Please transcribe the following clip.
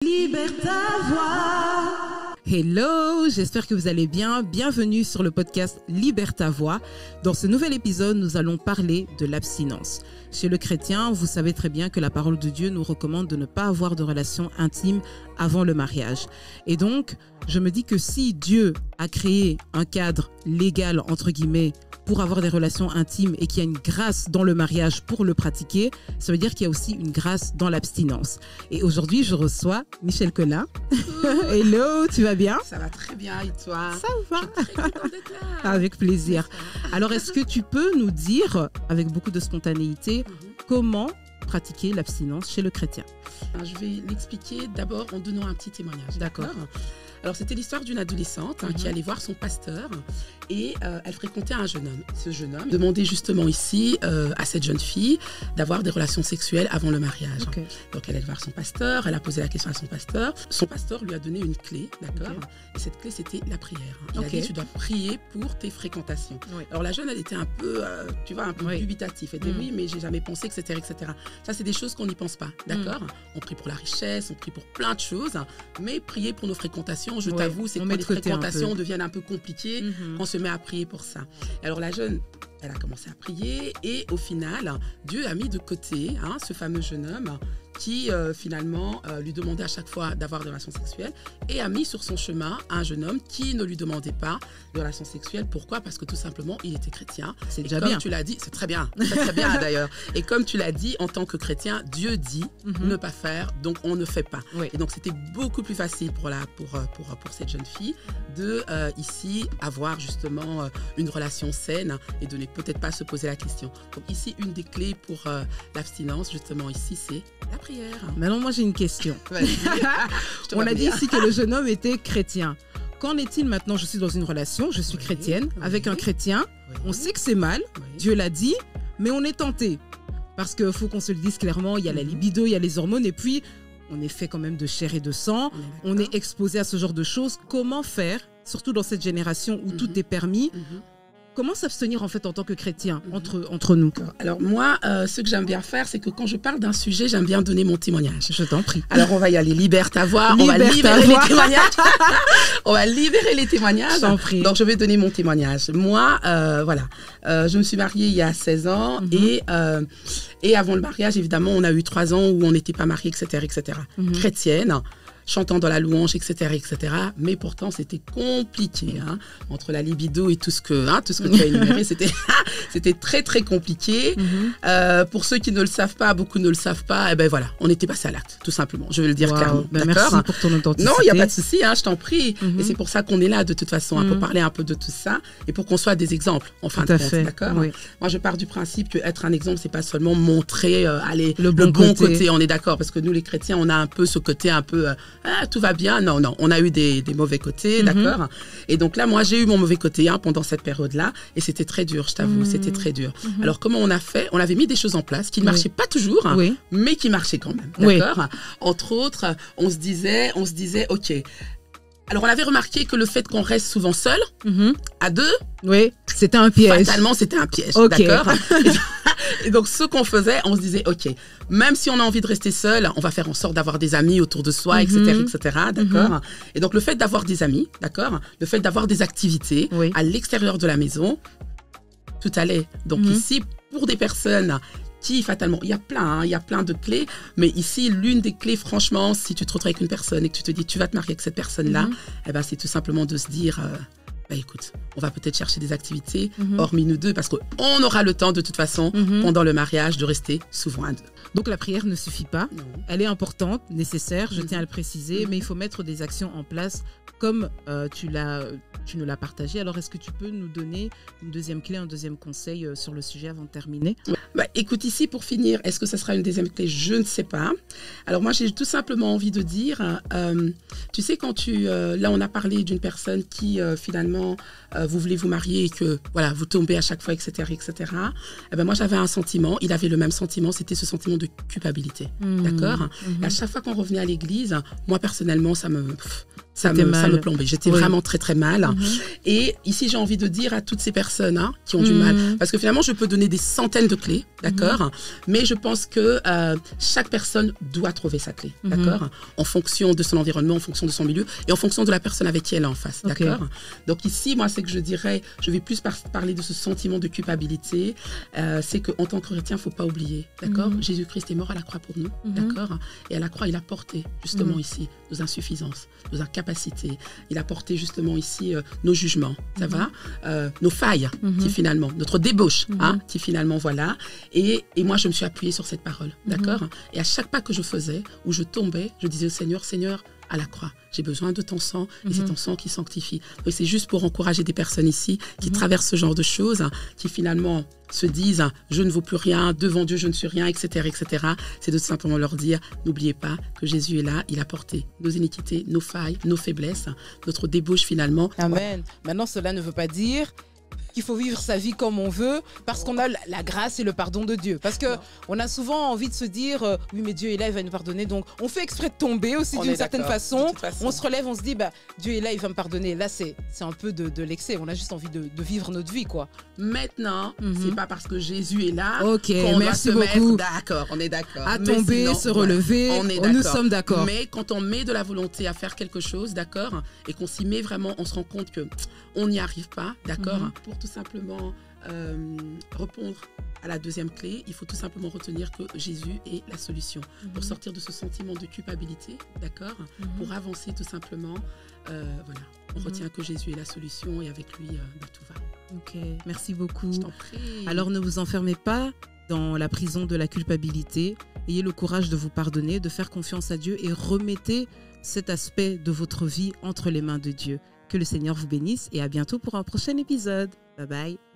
Libère ta voix. Hello, j'espère que vous allez bien. Bienvenue sur le podcast Libère ta voix. Dans ce nouvel épisode, nous allons parler de l'abstinence. Chez le chrétien, vous savez très bien que la parole de Dieu nous recommande de ne pas avoir de relations intimes avant le mariage. Et donc, je me dis que si Dieu a créé un cadre légal, entre guillemets, pour avoir des relations intimes et qu'il y a une grâce dans le mariage pour le pratiquer, ça veut dire qu'il y a aussi une grâce dans l'abstinence. Et aujourd'hui, je reçois Michel Collin. Hello, tu vas bien? Ça va très bien, et toi? Ça va. Je suis très contente d'être là. Avec plaisir. Alors, est-ce que tu peux nous dire, avec beaucoup de spontanéité, comment pratiquer l'abstinence chez le chrétien? Je vais l'expliquer d'abord en donnant un petit témoignage. D'accord. Alors, c'était l'histoire d'une adolescente qui allait voir son pasteur et elle fréquentait un jeune homme. Ce jeune homme demandait justement ici à cette jeune fille d'avoir des relations sexuelles avant le mariage. Okay. Donc, elle allait voir son pasteur, elle a posé la question à son pasteur. Son pasteur lui a donné une clé, d'accord. Et cette clé, c'était la prière. Il a dit, tu dois prier pour tes fréquentations. Alors, la jeune, elle était un peu, tu vois, un peu dubitative. Elle dit, oui, mais j'ai jamais pensé, etc., etc. Ça, c'est des choses qu'on n'y pense pas, d'accord. On prie pour la richesse, on prie pour plein de choses, mais prier pour nos fréquentations, je t'avoue, c'est quand les fréquentations deviennent un peu compliquées, on se met à prier pour ça. Alors la jeune, elle a commencé à prier et au final, Dieu a mis de côté ce fameux jeune homme qui finalement lui demandait à chaque fois d'avoir des relations sexuelles et a mis sur son chemin un jeune homme qui ne lui demandait pas de relations sexuelles. Pourquoi? Parce que tout simplement, il était chrétien. C'est déjà bien. Comme tu l'as dit, c'est très bien, très bien d'ailleurs. Et comme tu l'as dit, en tant que chrétien, Dieu dit ne pas faire, donc on ne fait pas. Et donc c'était beaucoup plus facile pour cette jeune fille de ici avoir justement une relation saine et de ne peut-être pas se poser la question. Donc ici, une des clés pour l'abstinence, justement ici, c'est la prière. Maintenant, moi j'ai une question. On a dit ici que le jeune homme était chrétien. Qu'en est-il maintenant? Je suis dans une relation, je suis chrétienne, avec un chrétien. On sait que c'est mal, Dieu l'a dit, mais on est tenté. Parce qu'il faut qu'on se le dise clairement, il y a la libido, il y a les hormones, et puis on est fait quand même de chair et de sang. On est exposé à ce genre de choses. Comment faire, surtout dans cette génération où tout est permis, comment s'abstenir en fait en tant que chrétien entre nous? Alors moi, ce que j'aime bien faire, c'est que quand je parle d'un sujet, j'aime bien donner mon témoignage. Je t'en prie. Alors on va y aller, libère ta voix, on va libérer les témoignages. On va libérer les témoignages. Je t'en prie. Donc je vais donner mon témoignage. Moi, voilà, je me suis mariée il y a 16 ans et avant le mariage, évidemment, on a eu 3 ans où on n'était pas mariés, etc., etc. Chrétienne, chantant dans la louange, etc., etc. Mais pourtant, c'était compliqué. Entre la libido et tout ce que tu as énuméré, c'était très, très compliqué. Pour ceux qui ne le savent pas, beaucoup ne le savent pas, et ben voilà, on était passé à l'acte, tout simplement. Je vais le dire clairement. Merci pour ton authenticité. Non, il n'y a pas de souci, je t'en prie. Et c'est pour ça qu'on est là, de toute façon, pour parler un peu de tout ça et pour qu'on soit des exemples, en fin de compte. D'accord. Moi, je pars du principe qu'être un exemple, c'est pas seulement montrer le bon côté. On est d'accord, parce que nous, les chrétiens, on a un peu ce côté un peu... tout va bien. Non, on a eu des mauvais côtés, d'accord. Et donc là, moi, j'ai eu mon mauvais côté pendant cette période-là, et c'était très dur, je t'avoue, c'était très dur. Alors, comment on a fait? On avait mis des choses en place qui ne marchaient pas toujours, mais qui marchaient quand même, d'accord. Entre autres, on se disait, ok. Alors, on avait remarqué que le fait qu'on reste souvent seul, à deux, c'était un piège. Fatalement, c'était un piège, d'accord. Et donc, ce qu'on faisait, on se disait, ok, même si on a envie de rester seul, on va faire en sorte d'avoir des amis autour de soi, etc., d'accord. Et donc, le fait d'avoir des amis, d'accord, le fait d'avoir des activités à l'extérieur de la maison, tout allait. Donc, ici, pour des personnes qui, fatalement, il y a plein de clés, mais ici, l'une des clés, franchement, si tu te retrouves avec une personne et que tu te dis, tu vas te marier avec cette personne-là, eh ben, c'est tout simplement de se dire... écoute, on va peut-être chercher des activités, hormis nous deux, parce qu'on aura le temps de toute façon, pendant le mariage, de rester souvent à deux. Donc la prière ne suffit pas, elle est importante, nécessaire, je tiens à le préciser, mais il faut mettre des actions en place comme tu nous l'as partagé. Alors est-ce que tu peux nous donner une deuxième clé, un deuxième conseil sur le sujet avant de terminer? Écoute, ici pour finir, est-ce que ça sera une deuxième clé? Je ne sais pas. Alors moi j'ai tout simplement envie de dire, tu sais quand là on a parlé d'une personne qui finalement vous voulez vous marier et que voilà vous tombez à chaque fois, etc., etc. Eh ben moi j'avais un sentiment, il avait le même sentiment, c'était ce sentiment de culpabilité, d'accord. Et à chaque fois qu'on revenait à l'église, moi personnellement ça ça me plombait. J'étais vraiment très très mal. Et ici, j'ai envie de dire à toutes ces personnes qui ont du mal, parce que finalement, je peux donner des centaines de clés, d'accord, mais je pense que chaque personne doit trouver sa clé, d'accord, en fonction de son environnement, en fonction de son milieu et en fonction de la personne avec qui elle est en face, d'accord. Donc ici, moi, c'est que je dirais, je vais plus parler de ce sentiment de culpabilité, c'est qu'en tant que chrétien, il ne faut pas oublier, d'accord, Jésus-Christ est mort à la croix pour nous, d'accord, et à la croix, il a porté justement ici nos insuffisances, nos incapacités, il a porté justement ici nos jugements, ça va, nos failles, qui finalement, notre débauche, qui finalement, voilà, et moi, je me suis appuyée sur cette parole, d'accord, et à chaque pas que je faisais, où je tombais, je disais au Seigneur, Seigneur, à la croix, j'ai besoin de ton sang et c'est ton sang qui sanctifie. Donc c'est juste pour encourager des personnes ici qui traversent ce genre de choses, qui finalement se disent je ne vaux plus rien, devant Dieu je ne suis rien, etc. etc. C'est de simplement leur dire n'oubliez pas que Jésus est là, il a porté nos iniquités, nos failles, nos faiblesses, notre débauche finalement. Amen. Maintenant cela ne veut pas dire qu'il faut vivre sa vie comme on veut parce qu'on a la grâce et le pardon de Dieu. Parce qu'on a souvent envie de se dire oui mais Dieu est là, il va nous pardonner. Donc on fait exprès de tomber aussi d'une certaine façon. On se relève, on se dit Dieu est là, il va me pardonner. Là c'est un peu de l'excès. On a juste envie de vivre notre vie quoi. Maintenant, c'est pas parce que Jésus est là qu'on merci doit se beaucoup. D'accord, on est d'accord. À tomber, sinon, se relever, nous sommes d'accord. Mais quand on met de la volonté à faire quelque chose, d'accord, et qu'on s'y met vraiment, on se rend compte que on n'y arrive pas, d'accord. Pour tout simplement répondre à la deuxième clé, il faut tout simplement retenir que Jésus est la solution pour sortir de ce sentiment de culpabilité, d'accord, pour avancer tout simplement. Voilà, on retient que Jésus est la solution et avec lui, tout va. Ok, merci beaucoup. Je t'en prie. Alors ne vous enfermez pas dans la prison de la culpabilité. Ayez le courage de vous pardonner, de faire confiance à Dieu et remettez cet aspect de votre vie entre les mains de Dieu. Que le Seigneur vous bénisse et à bientôt pour un prochain épisode. Bye bye.